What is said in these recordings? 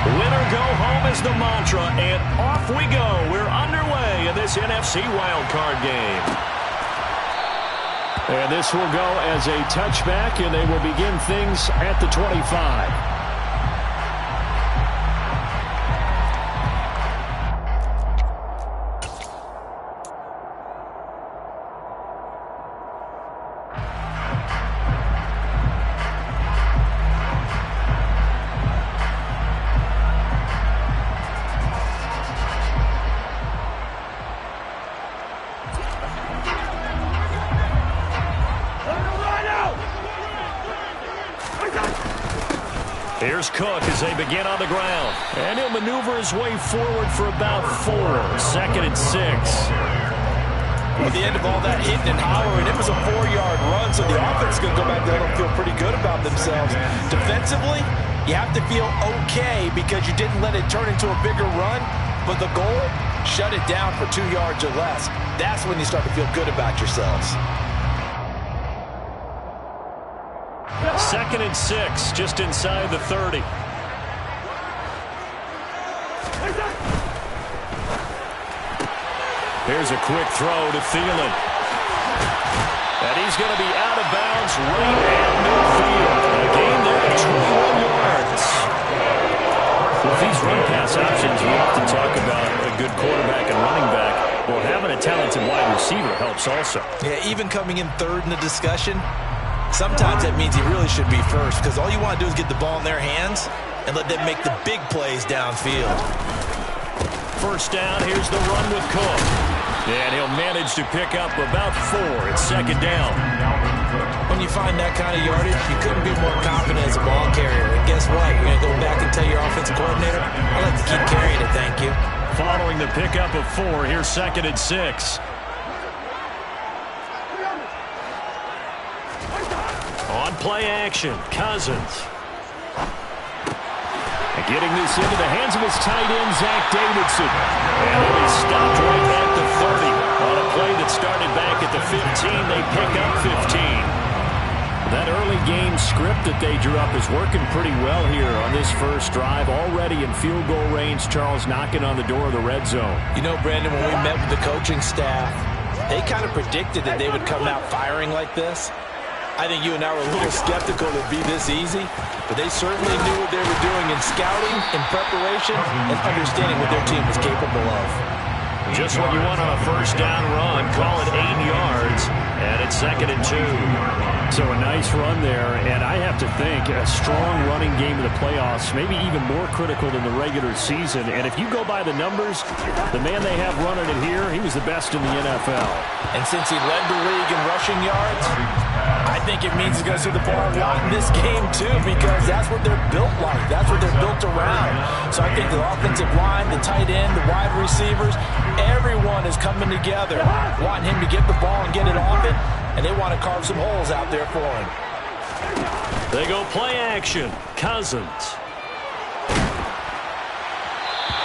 Win or go home is the mantra, and off we go. We're underway in this NFC wildcard game. And this will go as a touchback, and they will begin things at the 25. Here's Cook as they begin on the ground. And he'll maneuver his way forward for about 4. 2nd and 6. At the end of all that hitting and hollering, it was a 4-yard run, so the offense is going to go back there and feel pretty good about themselves. Defensively, you have to feel okay because you didn't let it turn into a bigger run, but the goal, shut it down for 2 yards or less. That's when you start to feel good about yourselves. 2nd and 6, just inside the 30. Here's a quick throw to Thielen. And he's going to be out of bounds right at midfield. A gain there of 21 yards. With these run-pass options, we often talk about a good quarterback and running back. Well, having a talented wide receiver helps also. Yeah, even coming in third in the discussion, sometimes that means he really should be first because all you want to do is get the ball in their hands and let them make the big plays downfield. First down, here's the run with Cook. And he'll manage to pick up about 4. It's 2nd down. When you find that kind of yardage, you couldn't be more confident as a ball carrier. And guess what? You're going to go back and tell your offensive coordinator, I'd like to keep carrying it, thank you. Following the pickup of 4, here's 2nd and 6. On play action, Cousins. And getting this into the hands of his tight end, Zach Davidson. And he'll be stopped right at the 30. On a play that started back at the 15, they pick up 15. That early game script that they drew up is working pretty well here on this first drive. Already in field goal range, Charles knocking on the door of the red zone. You know, Brandon, when we met with the coaching staff, they kind of predicted that they would come out firing like this. I think you and I were a little skeptical it would be this easy, but they certainly knew what they were doing in scouting, in preparation, and understanding what their team was capable of. Just what you want on a first down run. Call it 8 yards, and it's 2nd and 2. So a nice run there, and I have to think a strong running game in the playoffs, maybe even more critical than the regular season. And if you go by the numbers, the man they have running it here, he was the best in the NFL. And since he led the league in rushing yards, I think it means he's going to see the ball a lot in this game too, because that's what they're built like. That's what they're built around. So I think the offensive line, the tight end, the wide receivers, everyone is coming together, wanting him to get the ball and get it off it, and they want to carve some holes out there for him. They go play action. Cousins.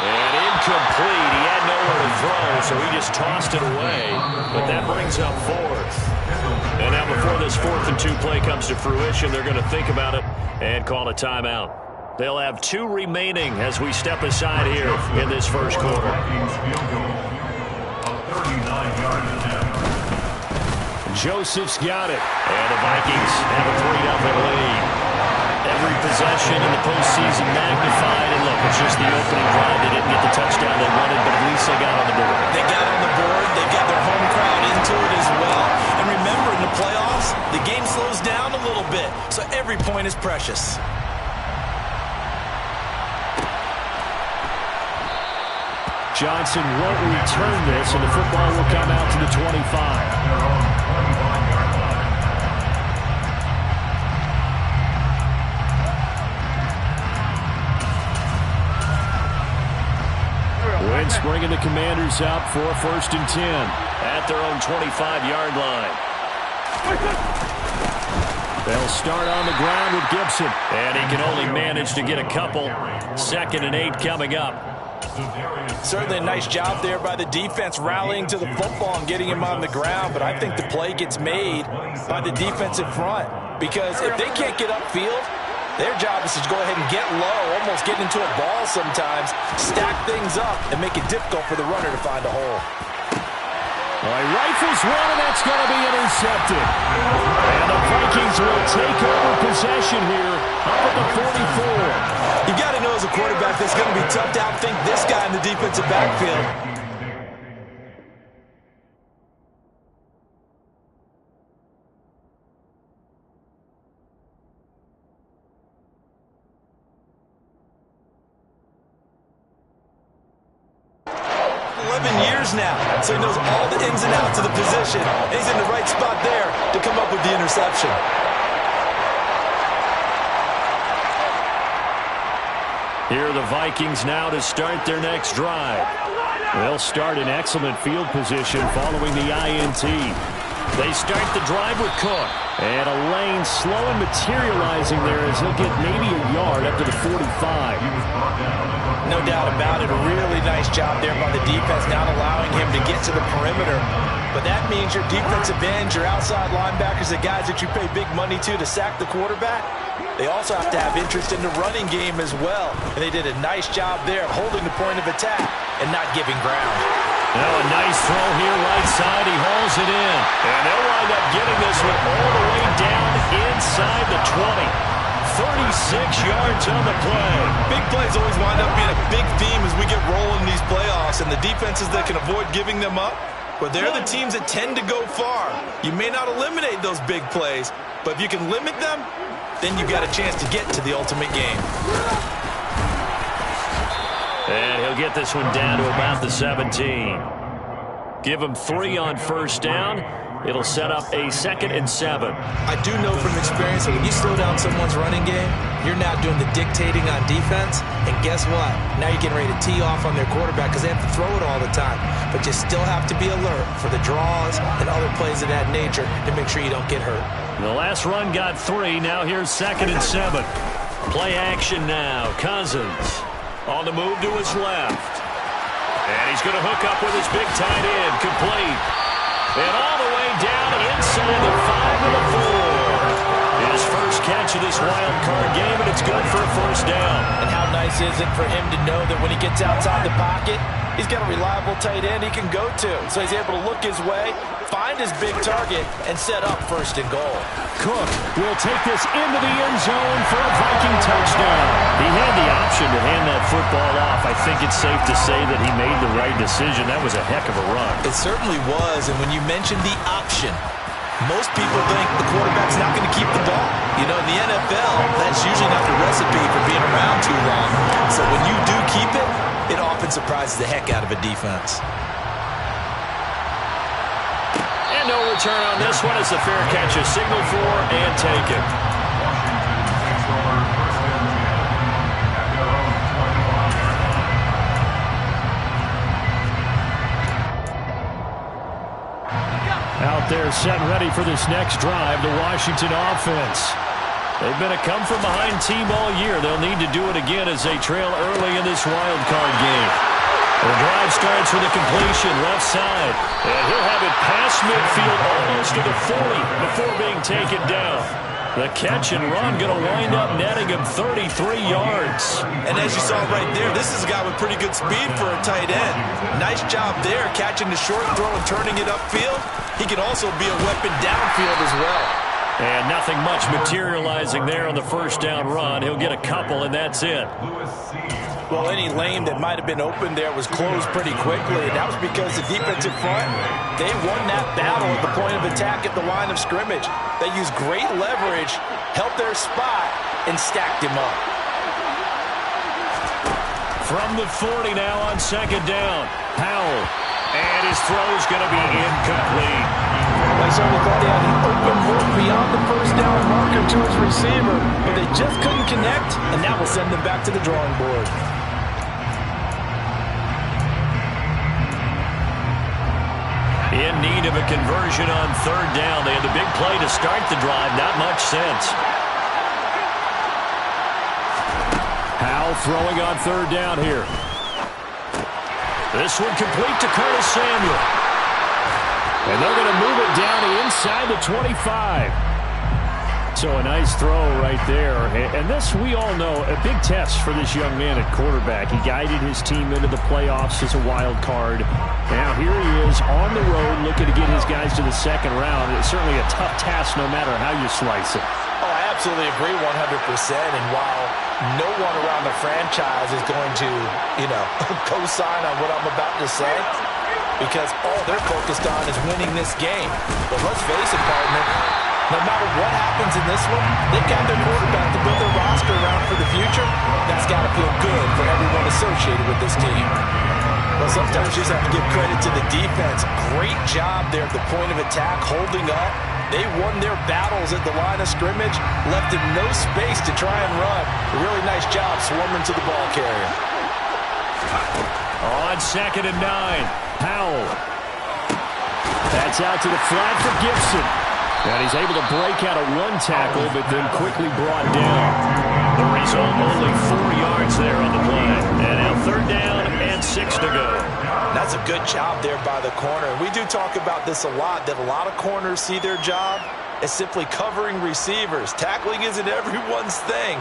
And incomplete. He had nowhere to throw, so he just tossed it away. But that brings up 4th. And now before this 4th and 2 play comes to fruition, they're going to think about it and call a timeout. They'll have 2 remaining as we step aside here in this first quarter. Joseph's got it. And the Vikings have a 3-0 lead. Every possession in the postseason magnified. And look, it's just the opening drive. They didn't get the touchdown they wanted, but at least they got on the board. They got on the board. They got their home crowd into it as well. And remember, in the playoffs, the game slows down a little bit. So every point is precious. Johnson won't return this, and the football will come out to the 25. Wentz bringing the Commanders up for 1st and 10 at their own 25-yard line. They'll start on the ground with Gibson, and he can only manage to get a couple. 2nd and 8 coming up. Certainly a nice job there by the defense rallying to the football and getting him on the ground, but I think the play gets made by the defensive front, because if they can't get upfield, Their job is to go ahead and get low, almost get into a ball sometimes, stack things up, and make it difficult for the runner to find a hole. Well, he rifles one, and that's going to be intercepted. And the Vikings will take over possession here up at the 44. You've got to know as a quarterback that's going to be tough to outthink this guy in the defensive backfield. 11 years now, so he knows all the ins and outs of the position. And he's in the right spot there to come up with the interception. Here are the Vikings now to start their next drive. They'll start in excellent field position following the INT. They start the drive with Cook. And a lane slow and materializing there as he'll get maybe a yard up to the 45. No doubt about it. A really nice job there by the defense, not allowing him to get to the perimeter. But that means your defensive ends, your outside linebackers, the guys that you pay big money to sack the quarterback, they also have to have interest in the running game as well. And they did a nice job there of holding the point of attack and not giving ground. Now a nice throw here right side. He hauls it in. And they'll wind up getting this one all the way down inside the 20. 36 yards on the play. Big plays always wind up being a big theme as we get rolling in these playoffs. And the defenses that can avoid giving them up, but they're the teams that tend to go far. You may not eliminate those big plays, but if you can limit them, then you've got a chance to get to the ultimate game. And he'll get this one down to about the 17. Give him 3 on first down. It'll set up a 2nd and 7. I do know from experience that when you slow down someone's running game, you're now doing the dictating on defense. And guess what? Now you're getting ready to tee off on their quarterback because they have to throw it all the time. But you still have to be alert for the draws and other plays of that nature to make sure you don't get hurt. The last run got 3. Now here's 2nd and 7. Play action now. Cousins on the move to his left. And he's going to hook up with his big tight end. Complete. And all the way down inside the 5 of the 4. His first catch of this wild card game, and it's good for a first down. And how nice is it for him to know that when he gets outside the pocket, he's got a reliable tight end he can go to. So he's able to look his way, find his big target, and set up 1st and goal. Cook will take this into the end zone for a Viking touchdown. He had the option to hand that football off. I think it's safe to say that he made the right decision. That was a heck of a run. It certainly was, and when you mentioned the option, most people think the quarterback's not going to keep the ball. You know, in the NFL, that's usually not the recipe for being around too long. So when you do keep it, it often surprises the heck out of a defense. And no return on this one as the fair catch is signaled for and taken. Out there set ready for this next drive, the Washington offense. They've been a come-from-behind team all year. They'll need to do it again as they trail early in this wild card game. The drive starts with a completion left side. And he'll have it past midfield almost to the 40 before being taken down. The catch and run going to wind up netting him 33 yards. And as you saw right there, this is a guy with pretty good speed for a tight end. Nice job there catching the short throw and turning it upfield. He can also be a weapon downfield as well. And nothing much materializing there on the first down run. He'll get a couple, and that's it. Well, any lane that might have been open there was closed pretty quickly, and that was because the defensive front, they won that battle at the point of attack at the line of scrimmage. They used great leverage, held their spot, and stacked him up. From the 40 now on 2nd down, Howell. And his throw's going to be incomplete. I certainly thought he had an open look beyond the first down marker to his receiver, but they just couldn't connect, and that will send them back to the drawing board. In need of a conversion on 3rd down. They had the big play to start the drive. Not much sense. Howell throwing on 3rd down here. This one complete to Curtis Samuel. And they're going to move it down inside the 25. So a nice throw right there. And this, we all know, a big test for this young man at quarterback. He guided his team into the playoffs as a wild card. Now here he is on the road looking to get his guys to the second round. It's certainly a tough task no matter how you slice it. Oh, I absolutely agree 100%. And while no one around the franchise is going to, co-sign on what I'm about to say, because all they're focused on is winning this game. But let's face it, partner, no matter what happens in this one, they've got their quarterback to build their roster around for the future. That's got to feel good for everyone associated with this team. Well, sometimes you just have to give credit to the defense. Great job there at the point of attack, holding up. They won their battles at the line of scrimmage, left them no space to try and run. A really nice job swarming to the ball carrier. On 2nd and 9, Powell. That's out to the flat for Gibson. And he's able to break out of one tackle, but then quickly brought down. The result, only 4 yards there on the play. And now 3rd down and 6 to go. That's a good job there by the corner. We do talk about this a lot, that a lot of corners see their job as simply covering receivers. Tackling isn't everyone's thing.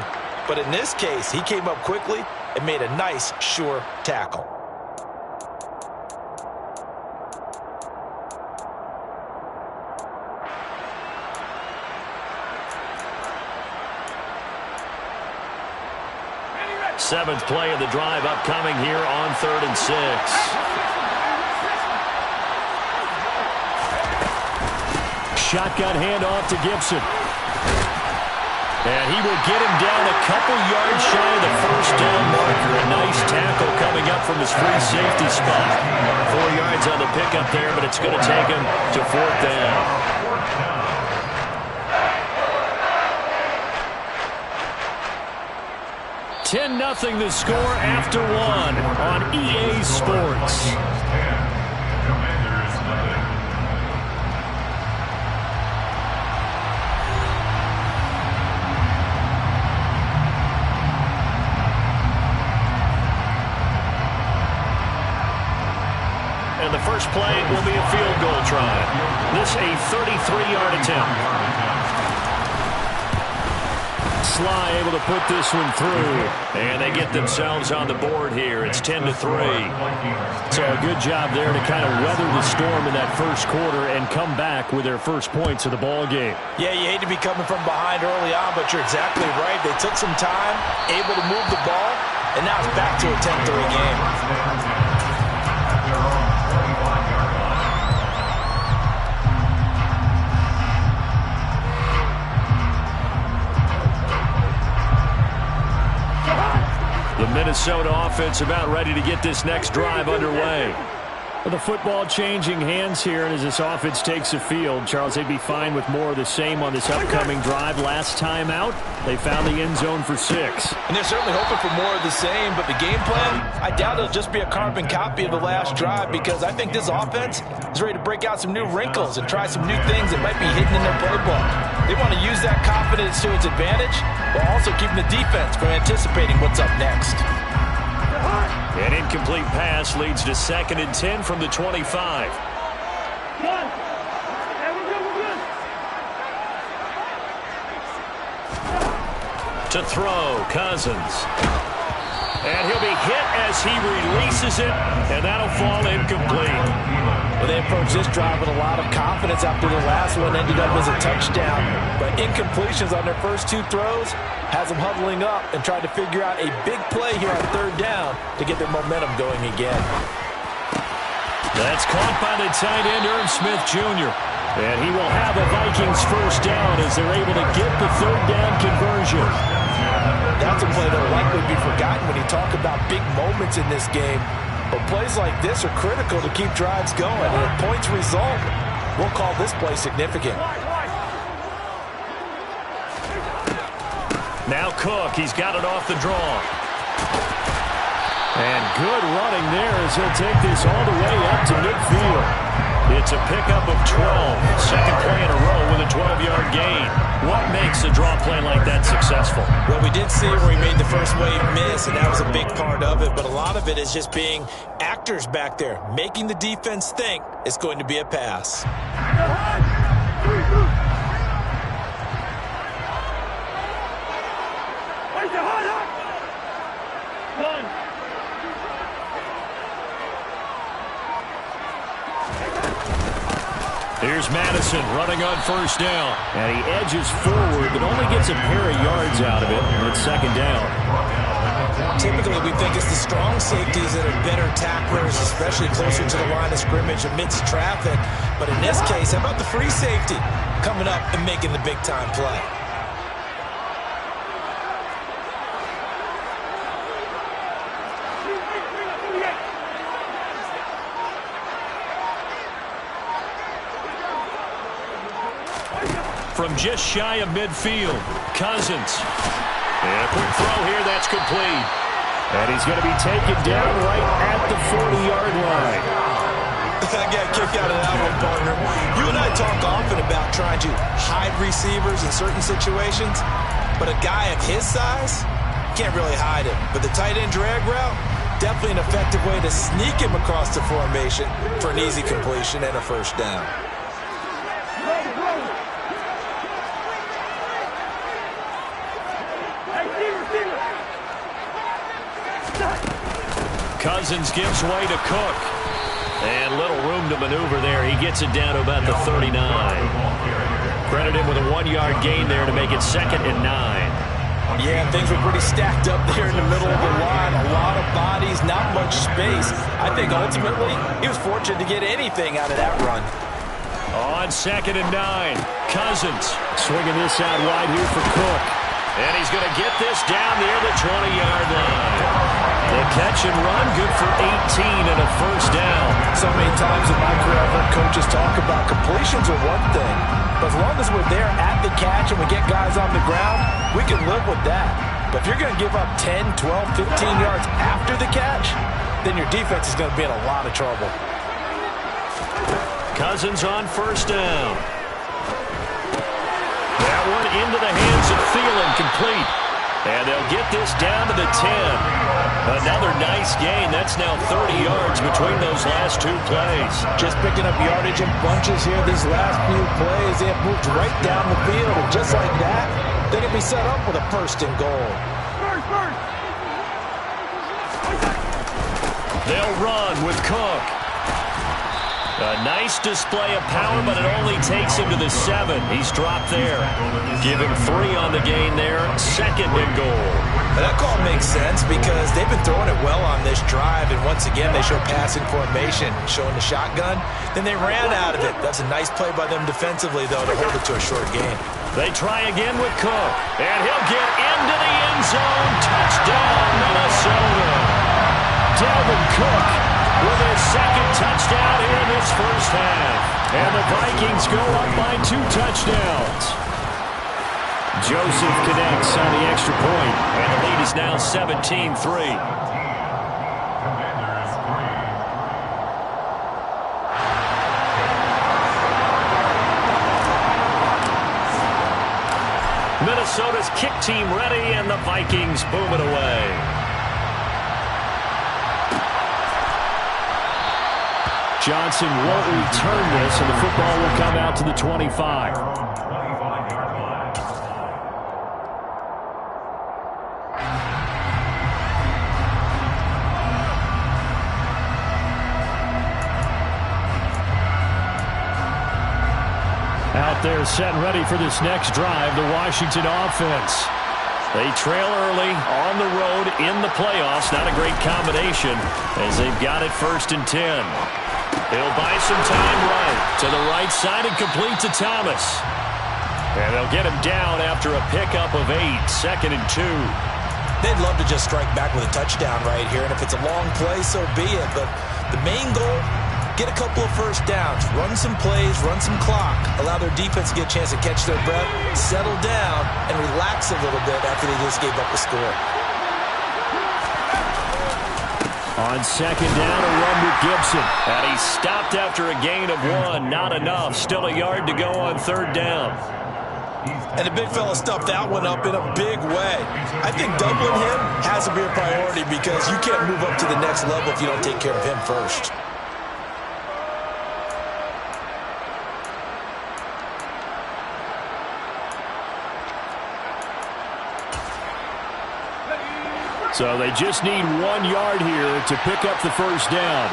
But in this case, he came up quickly and made a nice, sure tackle. Seventh play of the drive upcoming here on 3rd and 6. Shotgun handoff to Gibson. And he will get him down a couple yards shy of the 1st down marker. A nice tackle coming up from his free safety spot. 4 yards on the pickup there, but it's going to take him to 4th down. 10-0 the score after 1 on EA Sports. And the first play will be a field goal try. This a 33-yard attempt. Sly able to put this one through, and they get themselves on the board here. It's 10-3. So a good job there to kind of weather the storm in that first quarter and come back with their first points of the ball game. Yeah, you hate to be coming from behind early on, but you're exactly right. They took some time, able to move the ball, and now it's back to a 10-3 game. The Minnesota offense about ready to get this next drive underway. Well, the football changing hands here, and as this offense takes the field, Charles, they'd be fine with more of the same on this upcoming drive. Last time out, they found the end zone for 6. And they're certainly hoping for more of the same, but the game plan, I doubt it'll just be a carbon copy of the last drive, because I think this offense is ready to break out some new wrinkles and try some new things that might be hidden in their playbook. They want to use that confidence to its advantage, while also keeping the defense from anticipating what's up next. An incomplete pass leads to 2nd and 10 from the 25. To throw, Cousins. And he'll be hit as he releases it, and that'll fall incomplete. Well, they approached this drive with a lot of confidence after the last one ended up as a touchdown. But incompletions on their first 2 throws has them huddling up and trying to figure out a big play here on 3rd down to get their momentum going again. That's caught by the tight end, Irv Smith Jr. And he will have a Vikings first down as they're able to get the 3rd down conversion. That's a play that will likely be forgotten when you talk about big moments in this game. But plays like this are critical to keep drives going. And if points result, we'll call this play significant. Now Cook, he's got it off the draw. And good running there as he'll take this all the way up to midfield. It's a pickup of 12. Second play in a row with a 12-yard gain. What makes a draw play like that successful? Well, we did see it where he made the first wave miss, and that was a big part of it. But a lot of it is just being actors back there, making the defense think it's going to be a pass. Here's Madison running on first down. And he edges forward, but only gets a pair of yards out of it. And it's second down. Typically, we think it's the strong safeties that are better tacklers, especially closer to the line of scrimmage amidst traffic. But in this case, how about the free safety coming up and making the big-time play? From just shy of midfield, Cousins. And a quick throw here, that's complete. And he's going to be taken down right at the 40-yard line. I got a kick out of that one, partner. You and I talk often about trying to hide receivers in certain situations, but a guy of his size can't really hide him. But the tight end drag route, definitely an effective way to sneak him across the formation for an easy completion and a first down. Cousins gives way to Cook. And little room to maneuver there. He gets it down to about the 39. Credit him with a 1-yard gain there to make it 2nd and 9. Yeah, things were pretty stacked up there in the middle of the line. A lot of bodies, not much space. I think ultimately he was fortunate to get anything out of that run. On 2nd and 9, Cousins swinging this out wide here for Cook. And he's going to get this down near the 20-yard line. The catch and run, good for 18 and a first down. So many times in my career I've heard coaches talk about completions are one thing, but as long as we're there at the catch and we get guys on the ground, we can live with that. But if you're going to give up 10, 12, 15 yards after the catch, then your defense is going to be in a lot of trouble. Cousins on first down. That one into the hands of Thielen, complete. And they'll get this down to the 10. Another nice gain. That's now 30 yards between those last two plays. Just picking up yardage in bunches here these last few plays. They have moved right down the field. And just like that, they're going to be set up with a first and goal. They'll run with Cook. A nice display of power, but it only takes him to the 7. He's dropped there. Give him 3 on the gain there. 2nd and goal. Now that call makes sense because they've been throwing it well on this drive, and once again they show passing formation, showing the shotgun. Then they ran out of it. That's a nice play by them defensively, though, to hold it to a short gain. They try again with Cook, and he'll get into the end zone. Touchdown, Minnesota. Dalvin Cook with his 2nd touchdown here in this first half. And the Vikings go up by 2 touchdowns. Joseph connects on the extra point, and the lead is now 17-3. Minnesota's kick team ready, and the Vikings boom it away. Johnson won't return this, and the football will come out to the 25. Out there set and ready for this next drive, the Washington offense. They trail early on the road in the playoffs. Not a great combination as they've got it 1st and 10. He'll buy some time right to the right side and complete to Thomas. And they'll get him down after a pickup of 8, 2nd and 2. They'd love to just strike back with a touchdown right here, and if it's a long play, so be it. But the main goal, get a couple of first downs, run some plays, run some clock, allow their defense to get a chance to catch their breath, settle down, and relax a little bit after they just gave up a score. On 2nd down, a run with Gibson. And he's stopped after a gain of 1. Not enough. Still a yard to go on 3rd down. And the big fella stuffed that one up in a big way. I think doubling him has to be a priority because you can't move up to the next level if you don't take care of him first. So they just need 1 yard here to pick up the first down.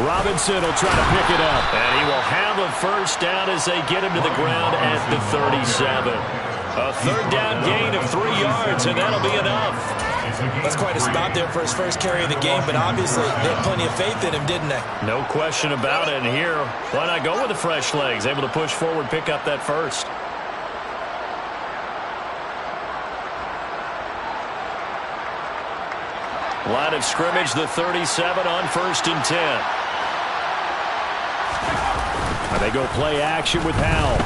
Robinson will try to pick it up. And he will have a first down as they get him to the ground at the 37. A third down gain of 3 yards, and that'll be enough. That's quite a spot there for his first carry of the game, but obviously they had plenty of faith in him, didn't they? No question about it. And here, why not go with the fresh legs? Able to push forward, pick up that first. Line of scrimmage, the 37 on 1st and 10. And they go play action with Howell.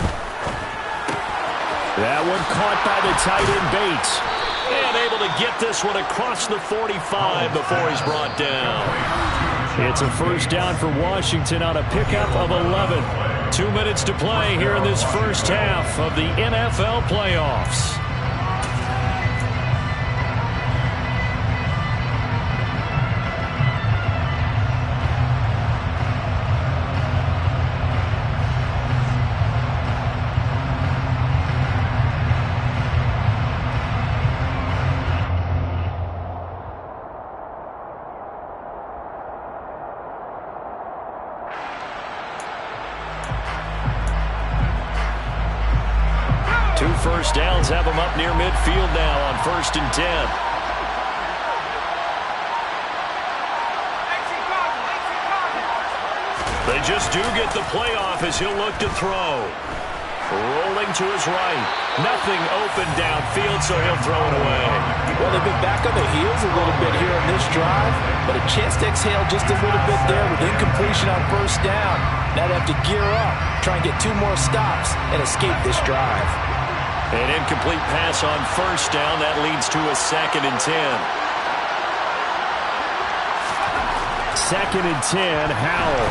That one caught by the tight end Bates. And able to get this one across the 45 before he's brought down. It's a first down for Washington on a pickup of 11. 2 minutes to play here in this first half of the NFL playoffs. First downs have them up near midfield now on 1st and 10. They just do get the playoff as he'll look to throw. Rolling to his right. Nothing open downfield, so he'll throw it away. Well, they've been back on their heels a little bit here in this drive, but a chance to exhale just a little bit there with incompletion on first down. Now they have to gear up, try and get 2 more stops, and escape this drive. An incomplete pass on first down. That leads to a 2nd and 10. 2nd and 10, Howell.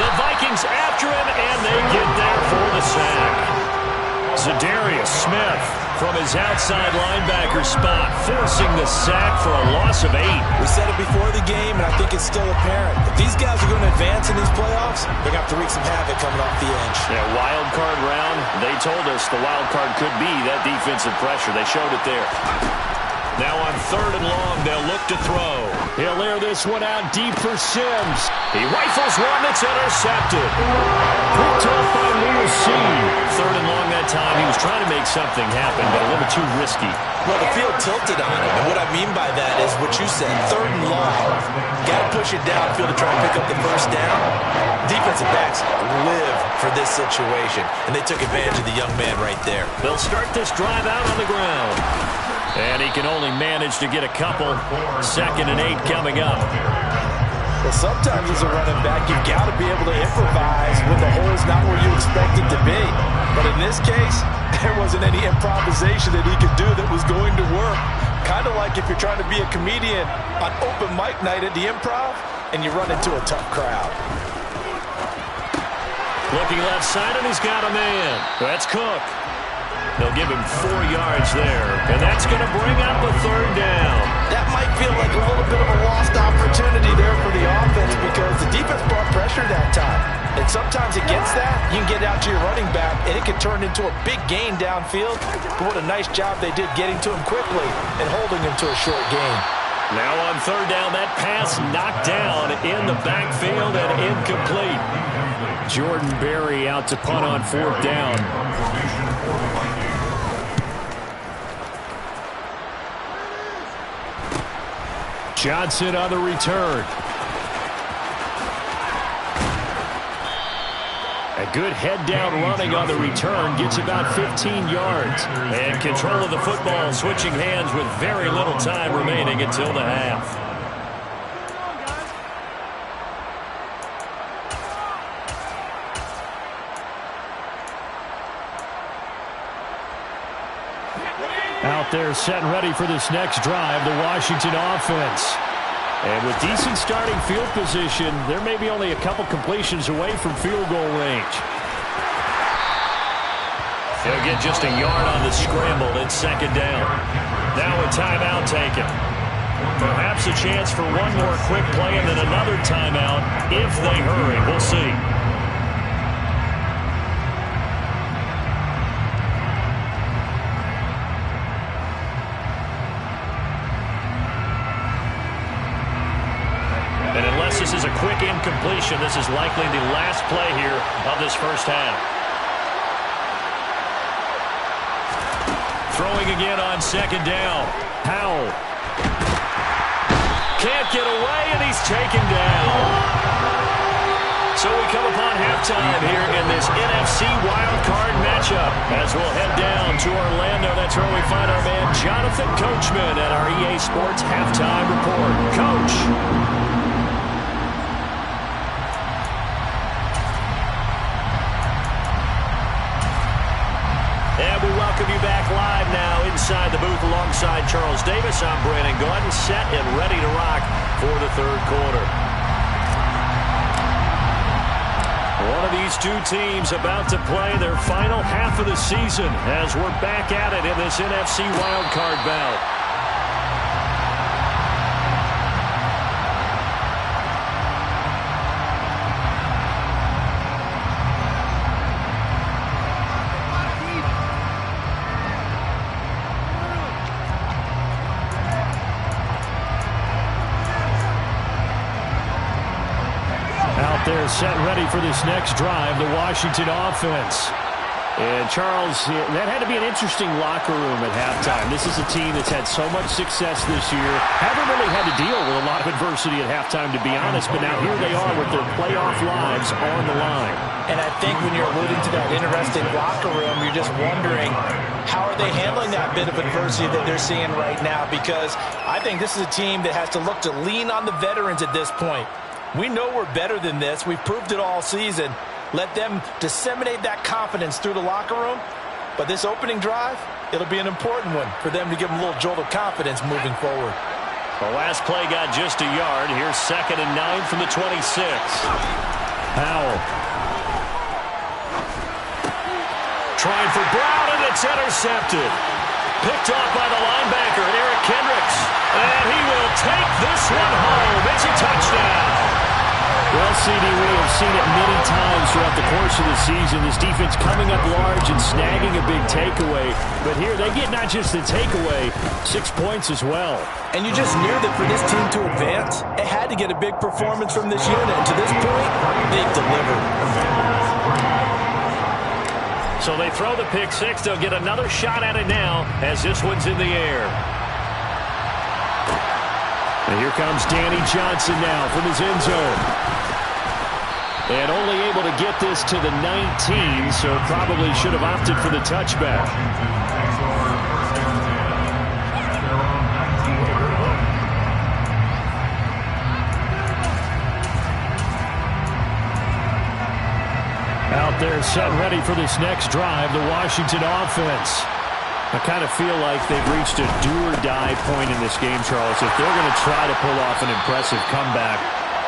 The Vikings after him, and they get there for the sack. Za'Darius Smith from his outside linebacker spot, forcing the sack for a loss of 8. We said it before the game, and I think it's still apparent. If these guys are going to advance in these playoffs, they're going to have to wreak some havoc coming off the edge. Yeah, wild card round, they told us the wild card could be that defensive pressure. They showed it there. Now on 3rd and long, they'll look to throw. He'll air this one out deep for Sims. He rifles one that's intercepted. Picked up by Lewis C. 3rd and long that time. He was trying to make something happen, but a little too risky. Well, the field tilted on him, and what I mean by that is what you said, 3rd and long. Got to push it downfield to try and pick up the first down. Defensive backs live for this situation, and they took advantage of the young man right there. They'll start this drive out on the ground. And he can only manage to get a couple. 2nd and 8 coming up. Well, sometimes as a running back, you've got to be able to improvise when the hole's not where you expect it to be. But in this case, there wasn't any improvisation that he could do that was going to work. Kind of like if you're trying to be a comedian on open mic night at the Improv and you run into a tough crowd. Looking left side, and he's got a man. That's Cook. They'll give him 4 yards there, and that's going to bring up the 3rd down. That might feel like a little bit of a lost opportunity there for the offense because the defense brought pressure that time. And sometimes against that, you can get out to your running back, and it can turn into a big gain downfield. But what a nice job they did getting to him quickly and holding him to a short gain. Now on 3rd down, that pass knocked down in the backfield and incomplete. Jordan Berry out to punt on 4th down. Johnson on the return. A good head down running on the return. Gets about 15 yards. And control of the football, switching hands with very little time remaining until the half. Out there set and ready for this next drive, the Washington offense. And with decent starting field position, there may be only a couple completions away from field goal range. They'll get just a yard on the scramble. It's 2nd down. Now a timeout taken. Perhaps a chance for one more quick play and then another timeout if they hurry. We'll see. And unless this is a quick incompletion. This is likely the last play here of this first half. Throwing again on second down. Howell. Can't get away, and he's taken down. So we come upon halftime here in this NFC wildcard matchup as we'll head down to Orlando. That's where we find our man Jonathan Coachman at our EA Sports Halftime Report. Coach. And we welcome you back live now inside the booth alongside Charles Davis. I'm Brandon Gaudin, set and ready to rock for the third quarter. One of these two teams about to play their final half of the season as we're back at it in this NFC wildcard bout. They're set ready for this next drive, the Washington offense. And, Charles, that had to be an interesting locker room at halftime. This is a team that's had so much success this year. Haven't really had to deal with a lot of adversity at halftime, to be honest, but now here they are with their playoff lives on the line. And I think when you're alluding to that interesting locker room, you're just wondering, how are they handling that bit of adversity that they're seeing right now? Because I think this is a team that has to look to lean on the veterans at this point. We know we're better than this. We've proved it all season. Let them disseminate that confidence through the locker room. But this opening drive, it'll be an important one for them to give them a little jolt of confidence moving forward. The last play got just a yard. Here's 2nd and 9 from the 26. Howell. Trying for Brown, and it's intercepted. Picked off by the linebacker, Eric Kendricks. And he will take this one home. It's a touchdown. Well, CD, we have seen it many times throughout the course of the season. This defense coming up large and snagging a big takeaway. But here they get not just the takeaway, 6 points as well. And you just knew that for this team to advance, it had to get a big performance from this unit. And to this point, they've delivered. So they throw the pick six. They'll get another shot at it now as this one's in the air. And here comes Danny Johnson now from his end zone. And only able to get this to the 19, so probably should have opted for the touchback. Out there set ready for this next drive, the Washington offense. I kind of feel like they've reached a do-or-die point in this game, Charles. If they're going to try to pull off an impressive comeback,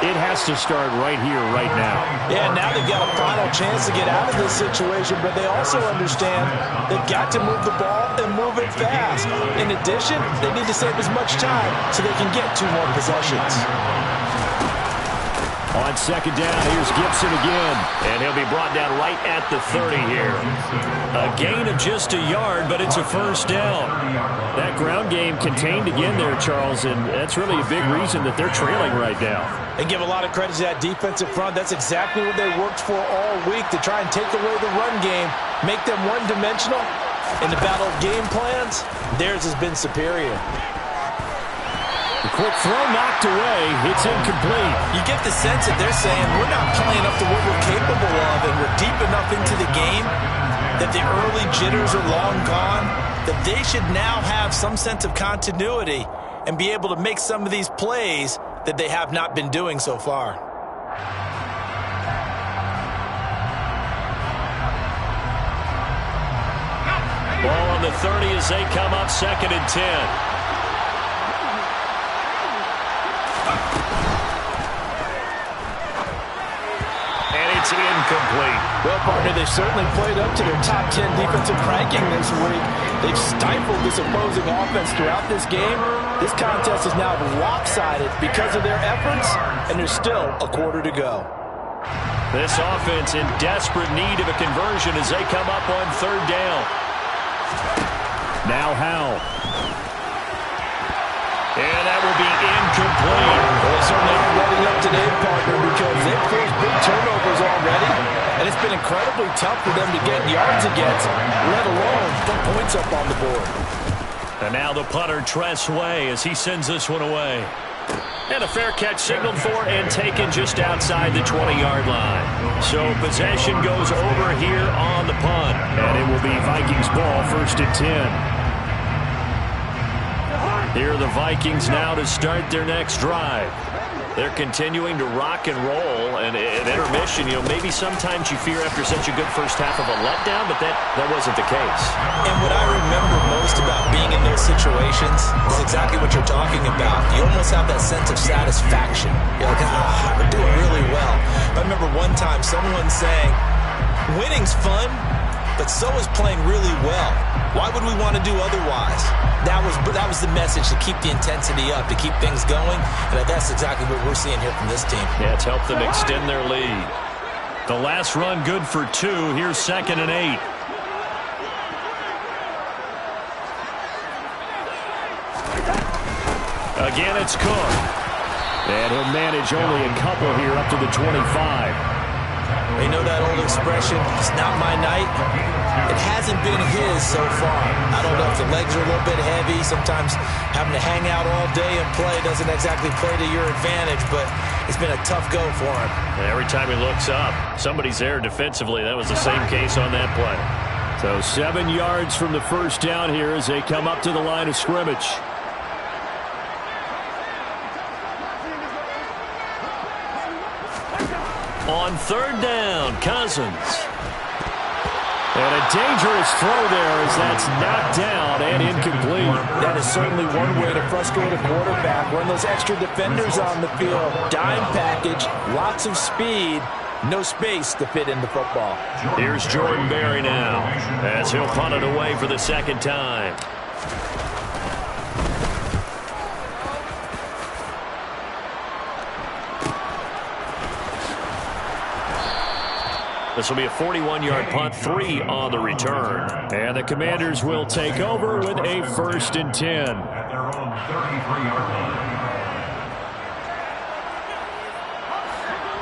it has to start right here, right now. Yeah, now they've got a final chance to get out of this situation, but they also understand they've got to move the ball and move it fast. In addition, they need to save as much time so they can get 2 more possessions. On second down, here's Gibson again. And he'll be brought down right at the 30 here. A gain of just a yard, but it's a first down. That ground game contained again there, Charles, and that's really a big reason that they're trailing right now. They give a lot of credit to that defensive front. That's exactly what they worked for all week, to try and take away the run game, make them one-dimensional. In the battle of game plans, theirs has been superior. The quick throw knocked away. It's incomplete. You get the sense that they're saying we're not playing up to what we're capable of, and we're deep enough into the game that the early jitters are long gone, that they should now have some sense of continuity and be able to make some of these plays that they have not been doing so far. Ball on the 30 as they come up 2nd and 10. It's incomplete. Well, partner, they've certainly played up to their top 10 defensive ranking this week. They've stifled this opposing offense throughout this game. This contest is now lopsided because of their efforts, and there's still a quarter to go. This offense in desperate need of a conversion as they come up on 3rd down. Now Howell. And that will be incomplete. Well, they certainly aren't letting up to today, partner, because they've forced big turnovers already, and it's been incredibly tough for them to get yards against, let alone put points up on the board. And now the punter, Tress Way, as he sends this one away. And a fair catch signaled for and taken just outside the 20-yard line. So possession goes over here on the punt. And it will be Vikings ball, 1st and 10. Here are the Vikings now to start their next drive. They're continuing to rock and roll, and at intermission, maybe sometimes you fear after such a good first half of a letdown, but that wasn't the case. And what I remember most about being in those situations is exactly what you're talking about. You almost have that sense of satisfaction. You're like, we're doing really well. I remember one time someone saying, winning's fun, but so is playing really well. Why would we want to do otherwise? That was the message, to keep the intensity up, to keep things going, and that's exactly what we're seeing here from this team. Yeah, it's helped them extend their lead. The last run good for 2. Here's 2nd and 8. Again, it's Cook. And he'll manage only a couple here up to the 25. You know that old expression, it's not my night? It hasn't been his so far. I don't know if the legs are a little bit heavy. Sometimes having to hang out all day and play doesn't exactly play to your advantage, but it's been a tough go for him. Every time he looks up, somebody's there defensively. That was the same case on that play. So 7 yards from the first down here as they come up to the line of scrimmage. On 3rd down, Cousins. And a dangerous throw there as that's knocked down and incomplete. That is certainly one way to frustrate a quarterback. Run those extra defenders on the field. Dime package, lots of speed, no space to fit in the football. Here's Jordan Berry now as he'll punt it away for the 2nd time. This will be a 41-yard punt, 3 on the return. And the Commanders will take over with a 1st and 10. At their own 33-yard line.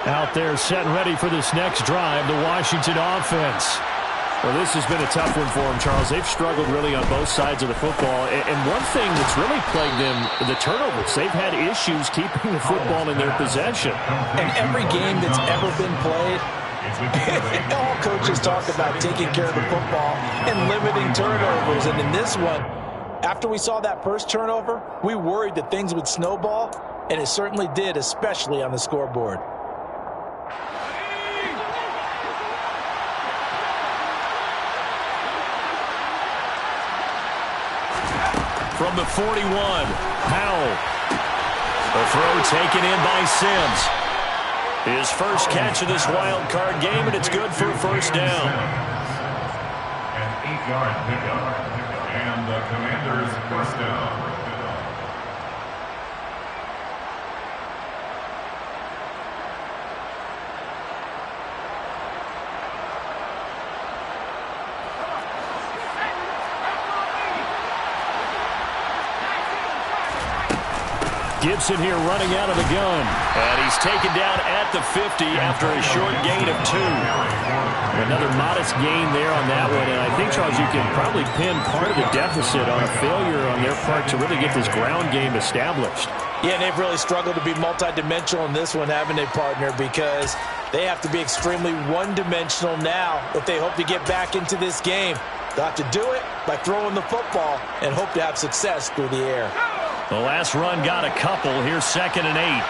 Out there set and ready for this next drive, the Washington offense. Well, this has been a tough one for them, Charles. They've struggled really on both sides of the football. And one thing that's really plagued them, the turnovers. They've had issues keeping the football in their possession. And every game that's ever been played, all coaches talk about taking care of the football and limiting turnovers. And in this one, after we saw that first turnover, we worried that things would snowball, and it certainly did, especially on the scoreboard. From the 41, Powell. The throw taken in by Sims. His first catch of this wild card game, and it's good for a 1st down. An 8-yard pickup. And the Commanders' 1st down. Gibson here running out of the gun. And he's taken down at the 50 after a short gain of 2. Another modest gain there on that one. And I think, Charles, you can probably pin part of the deficit on a failure on their part to really get this ground game established. Yeah, and they've really struggled to be multidimensional in this one, haven't they, partner? Because they have to be extremely one-dimensional now if they hope to get back into this game. They'll have to do it by throwing the football and hope to have success through the air. The last run got a couple. Here's 2nd and 8.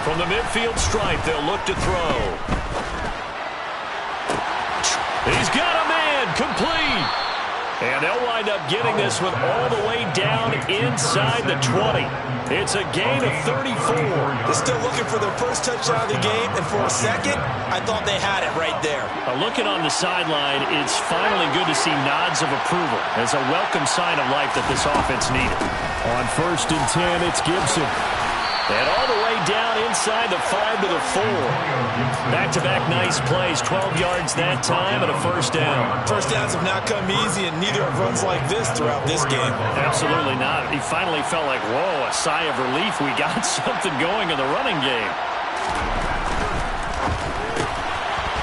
From the midfield stripe, they'll look to throw. He's got a man, complete. And they'll wind up getting this one all the way down inside the 20. It's a gain of 34. They're still looking for their first touchdown of the game, and for a second, I thought they had it right there. Looking on the sideline, it's finally good to see nods of approval. It's a welcome sign of life that this offense needed. On 1st and 10, it's Gibson. And all the way down inside the 5 to the 4. Back-to-back nice plays. 12 yards that time and a first down. First downs have not come easy, and neither have runs like this throughout this game. Absolutely not. He finally felt like, whoa, a sigh of relief. We got something going in the running game.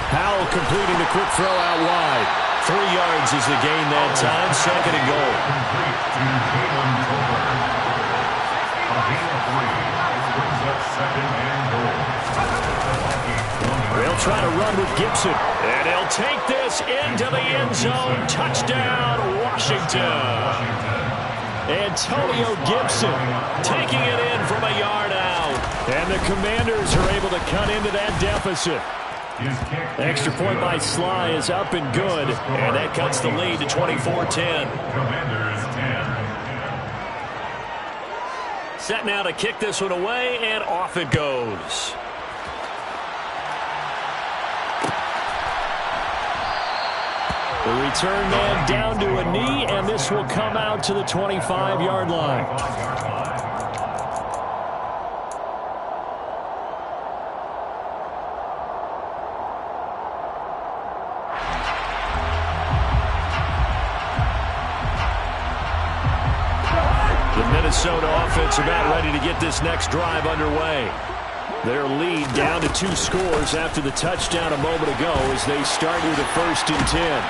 Howell completing the quick throw out wide. 3 yards is the gain that time. Second and goal. They'll try to run with Gibson. And he'll take this into the end zone. Touchdown, Washington. Antonio Gibson taking it in from a yard out. And the Commanders are able to cut into that deficit. Extra point by Sly is up and good. And that cuts the lead to 24-10. Commanders 10. Set now to kick this one away, and off it goes. The return man down to a knee, and this will come out to the 25-yard line. The Minnesota offense about ready to get this next drive underway. Their lead down to 2 scores after the touchdown a moment ago as they start with a 1st and 10.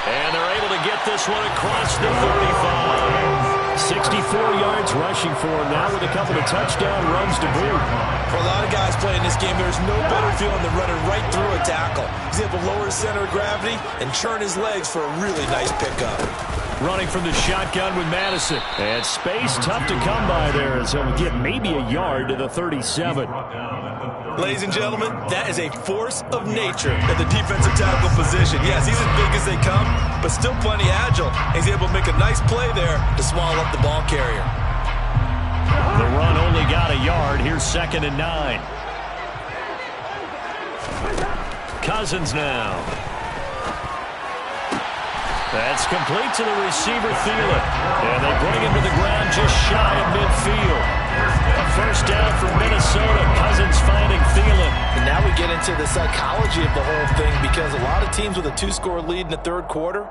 And they're able to get this one across the 35. 64 yards rushing for him now with a couple of touchdown runs to boot. For a lot of guys playing this game, there's no better feeling than running right through a tackle. He's able to lower his center of gravity and turn his legs for a really nice pickup. Running from the shotgun with Madison. And space tough to come by there as he'll get maybe a yard to the 37. Ladies and gentlemen, that is a force of nature at the defensive tackle position. Yes, he's as big as they come, but still plenty agile. He's able to make a nice play there to swallow up the ball carrier. The run only got a yard. Here's 2nd and 9. Cousins now. That's complete to the receiver, Thielen. And they bring him to the ground just shy of midfield. A first down for Minnesota. Cousins finding Thielen. And now we get into the psychology of the whole thing, because a lot of teams with a 2-score lead in the 3rd quarter,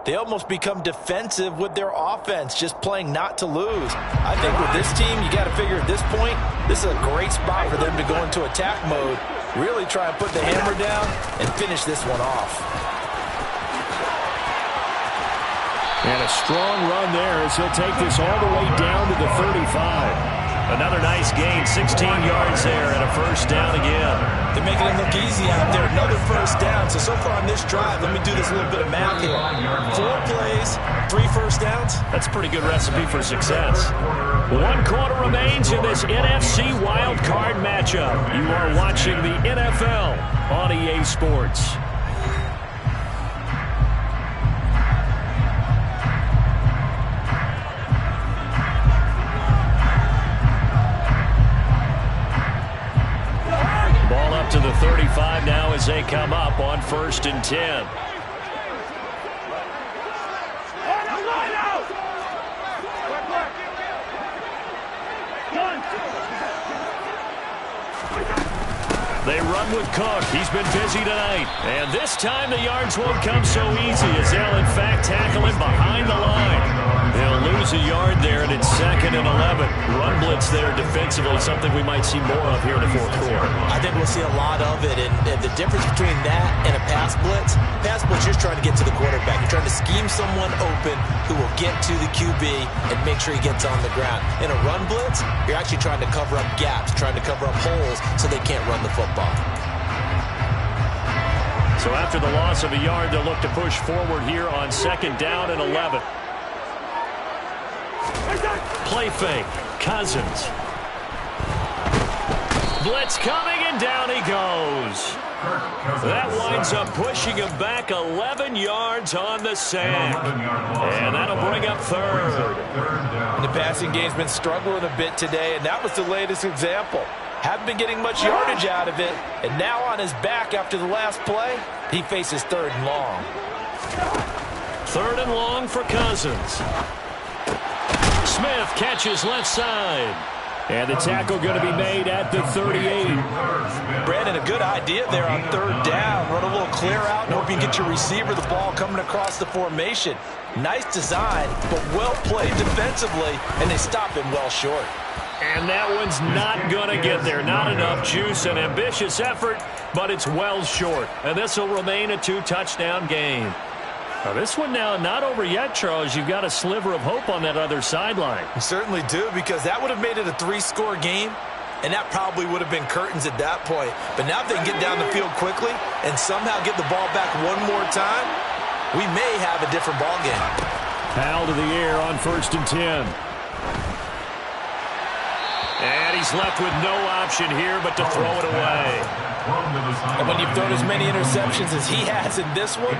they almost become defensive with their offense, just playing not to lose. I think with this team, you got to figure at this point, this is a great spot for them to go into attack mode, really try and put the hammer down and finish this one off. And a strong run there as he'll take this all the way down to the 35. Another nice gain, 16 yards there, and a first down again. They're making it look easy out there. Another first down. So far on this drive, let me do this little bit of math here. 4 plays, 3 first downs. That's a pretty good recipe for success. 1 quarter remains in this NFC Wild Card matchup. You are watching the NFL on EA Sports. To the 35 now as they come up on 1st and 10. They run with Cook. He's been busy tonight. And this time the yards won't come so easy as they'll in fact tackle him behind the line. They'll lose a yard there, and it's 2nd and 11. Run blitz there defensively, something we might see more of here in the 4th quarter. I think we'll see a lot of it, and the difference between that and a pass blitz, you're just trying to get to the quarterback. You're trying to scheme someone open who will get to the QB and make sure he gets on the ground. In a run blitz, you're actually trying to cover up gaps, trying to cover up holes so they can't run the football. So after the loss of a yard, they'll look to push forward here on 2nd down and 11. Play fake. Cousins. Blitz coming, and down he goes. That winds up pushing him back 11 yards on the sack. And that'll bring up 3rd. And the passing game's been struggling a bit today, and that was the latest example. Haven't been getting much yardage out of it, and now on his back after the last play, he faces 3rd and long. 3rd and long for Cousins. Smith catches left side. And the tackle going to be made at the 38. Brandon, a good idea there on third down. Run a little clear out and hope you can get your receiver the ball coming across the formation. Nice design, but well played defensively, and they stop him well short. And that one's not going to get there. Not enough juice. An ambitious effort, but it's well short. And this will remain a 2-touchdown game. Now this one now not over yet, Charles. You've got a sliver of hope on that other sideline. You certainly do, because that would have made it a 3-score game, and that probably would have been curtains at that point. But now if they can get down the field quickly and somehow get the ball back one more time, we may have a different ball game. Foul to the air on 1st and 10. And he's left with no option here but to throw it away. And when you've thrown as many interceptions as he has in this one,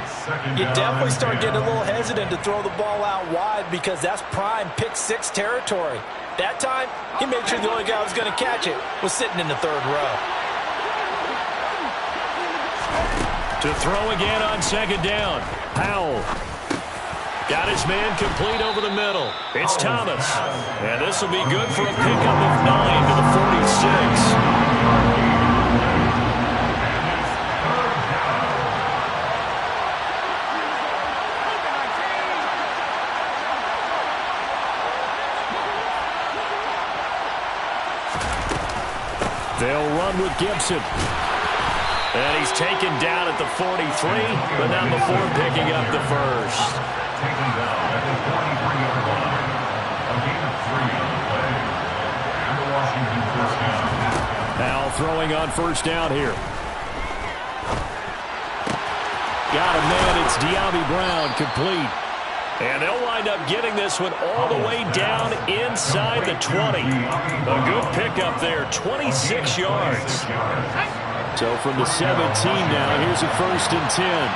you definitely start getting a little hesitant to throw the ball out wide, because that's prime pick-6 territory. That time, he made sure the only guy who was going to catch it was sitting in the 3rd row. To throw again on 2nd down. Powell. Got his man complete over the middle. It's Thomas. And this will be good for a pickup of 9 to the 46. They'll run with Gibson. And he's taken down at the 43, but not before picking up the first. Taken down at the 43-yard line. A gain of 3 on the play. And the Washington first down. Now throwing on 1st down here. Got a man. It's De'Ami Brown, complete. And they'll wind up getting this one all the way down inside the 20. A good pickup there, 26 yards. So from the 17 now, here's a 1st and 10.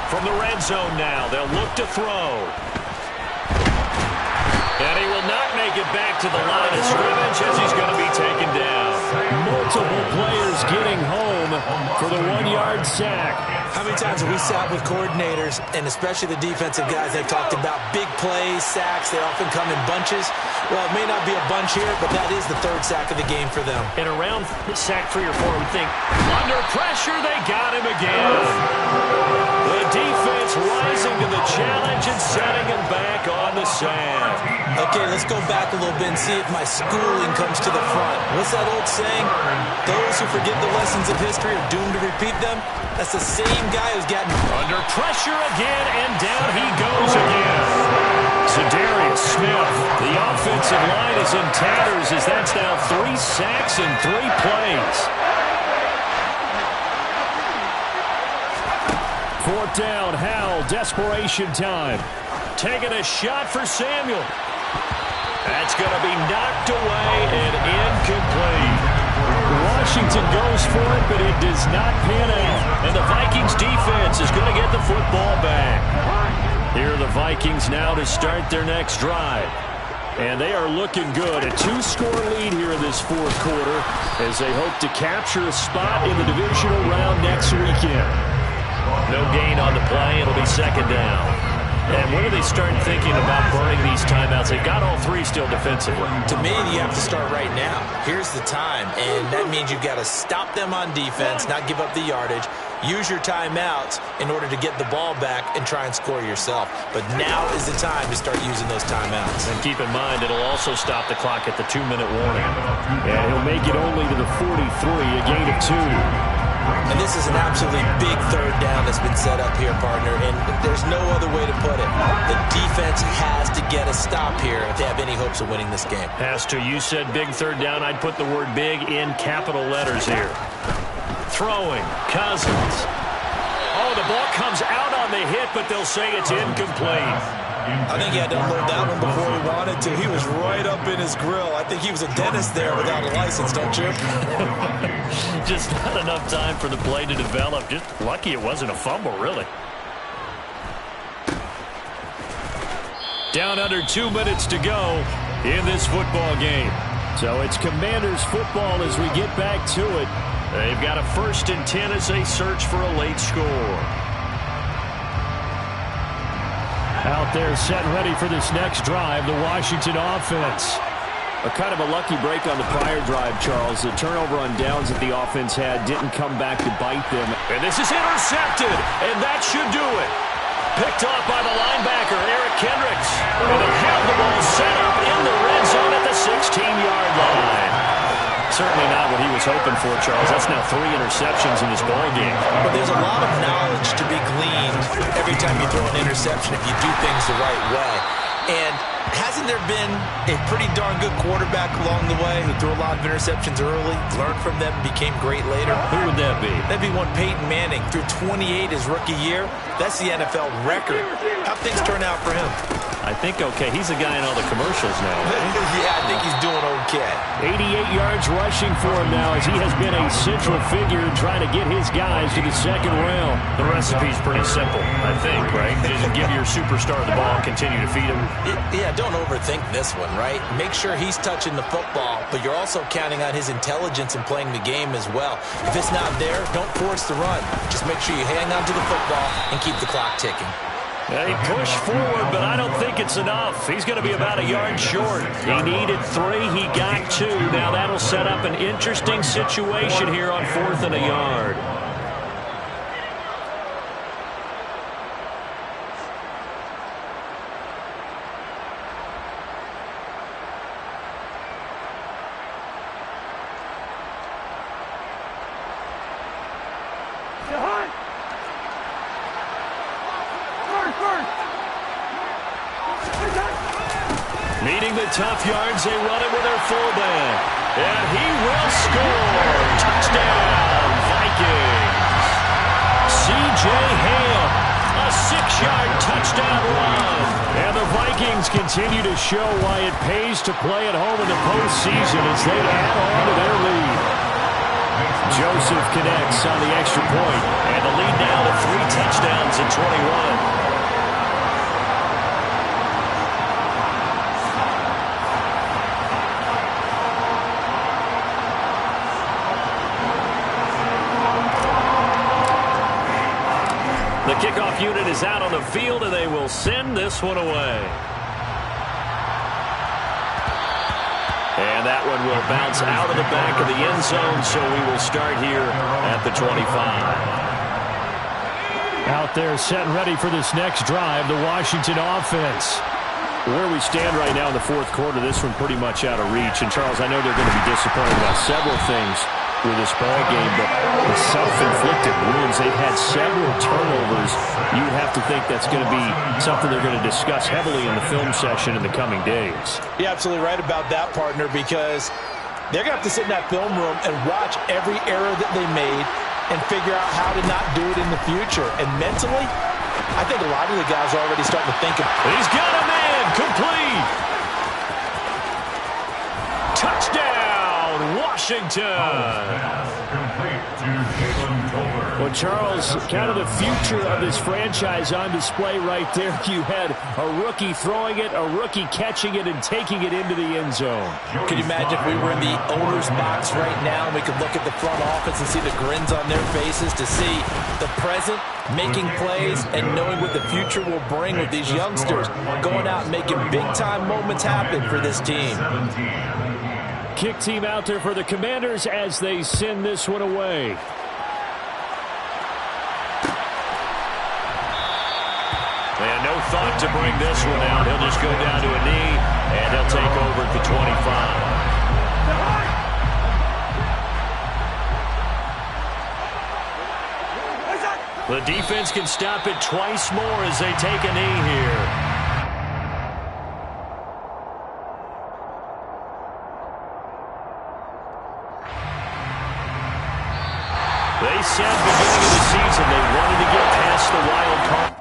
From the red zone now, they'll look to throw. And he will not make it back to the line of scrimmage as he's going to be taken down. Multiple players getting home for the 1-yard sack. How many times have we sat with coordinators, and especially the defensive guys, they've talked about big plays, sacks. They often come in bunches. Well, it may not be a bunch here, but that is the 3rd sack of the game for them. And around sack 3 or 4, we think, under pressure, they got him again. The defense rising to the challenge and setting him back on the sack. Okay, let's go back a little bit and see if my schooling comes to the front. What's that old saying? Those who forget the lessons of history are doomed to repeat them. That's the same guy who's gotten under pressure again, and down he goes again. Za'Darius Smith, the offensive line is in tatters as that's now 3 sacks in 3 plays. 4th down, Howell, desperation time. Taking a shot for Samuel. That's going to be knocked away and incomplete. Washington goes for it, but it does not pan out. And the Vikings defense is going to get the football back. Here are the Vikings now to start their next drive. And they are looking good. A 2-score lead here in this 4th quarter as they hope to capture a spot in the divisional round next weekend. No gain on the play. It'll be 2nd down. And when do they start thinking about burning these timeouts? They've got all 3 still defensively. To me, you have to start right now. Here's the time, and that means you've got to stop them on defense, not give up the yardage, use your timeouts in order to get the ball back and try and score yourself. But now is the time to start using those timeouts. And keep in mind, it'll also stop the clock at the 2-minute warning. And he'll make it only to the 43, a gain of 2. And this is an absolutely big 3rd down that's been set up here, partner, and there's no other way to put it. The defense has to get a stop here if they have any hopes of winning this game. Pastor, you said big 3rd down. I'd put the word big in capital letters here. Throwing, Cousins. Oh, the ball comes out on the hit, but they'll say it's incomplete. I think he had to unload that one before he wanted to. He was right up in his grill. I think he was a dentist there without a license, don't you? Just not enough time for the play to develop. Just lucky it wasn't a fumble, really. Down under 2 minutes to go in this football game. So it's Commanders football as we get back to it. They've got a 1st and 10 as they search for a late score. Out there set and ready for this next drive, the Washington offense. A kind of a lucky break on the prior drive, Charles. The turnover on downs that the offense had didn't come back to bite them. And this is intercepted, and that should do it. Picked off by the linebacker, Eric Kendricks. And they'll have the ball set up in the red zone at the 16-yard line. Certainly not what he was hoping for, Charles. That's now 3 interceptions in this ball game. But there's a lot of knowledge to be gleaned every time you throw an interception if you do things the right way. And hasn't there been a pretty darn good quarterback along the way who threw a lot of interceptions early, learned from them, became great later? Who would that be? That'd be one Peyton Manning. Threw 28 his rookie year. That's the NFL record. How'd things turn out for him? I think okay. He's the guy in all the commercials now. Yeah, I think he's doing okay. 88 yards rushing for him now as he has been a central figure in trying to get his guys to the second round. The recipe's pretty simple, I think, right? Just give your superstar the ball and continue to feed him. Yeah, don't overthink this one, right? Make sure he's touching the football, but you're also counting on his intelligence in playing the game as well. If it's not there, don't force the run. Just make sure you hang on to the football and keep the clock ticking. He pushed forward, but I don't think it's enough. He's going to be about a yard short. He needed 3. He got 2. Now that'll set up an interesting situation here on 4th and a yard. Needing the tough yards, they run it with their fullback. And he will score. Touchdown, Vikings. C.J. Ham, a 6-yard touchdown run. And the Vikings continue to show why it pays to play at home in the postseason as they add on to their lead. Joseph connects on the extra point, and the lead now to 3 touchdowns in 21. The kickoff unit is out on the field, and they will send this one away. And that one will bounce out of the back of the end zone, so we will start here at the 25. Out there set and ready for this next drive, the Washington offense. Where we stand right now in the 4th quarter, this one pretty much out of reach. And, Charles, I know they're going to be disappointed about several things with this ball game, but the self-inflicted wounds, they've had several turnovers. You would have to think that's going to be something they're going to discuss heavily in the film session in the coming days. You're absolutely right about that, partner, because they're going to have to sit in that film room and watch every error that they made and figure out how to not do it in the future. And mentally, I think a lot of the guys are already starting to think of, he's got a man, complete. Touchdown, Washington. Well, Charles, kind of the future of this franchise on display right there. You had a rookie throwing it, a rookie catching it, and taking it into the end zone. Can you imagine if we were in the owner's box right now and we could look at the front office and see the grins on their faces to see the present making plays and knowing what the future will bring with these youngsters going out and making big-time moments happen for this team. Kick team out there for the Commanders as they send this one away. And no thought to bring this one out. He'll just go down to a knee, and he'll take over at the 25. The defense can stop it twice more as they take a knee here. They said beginning of the season they wanted to get past the wild card.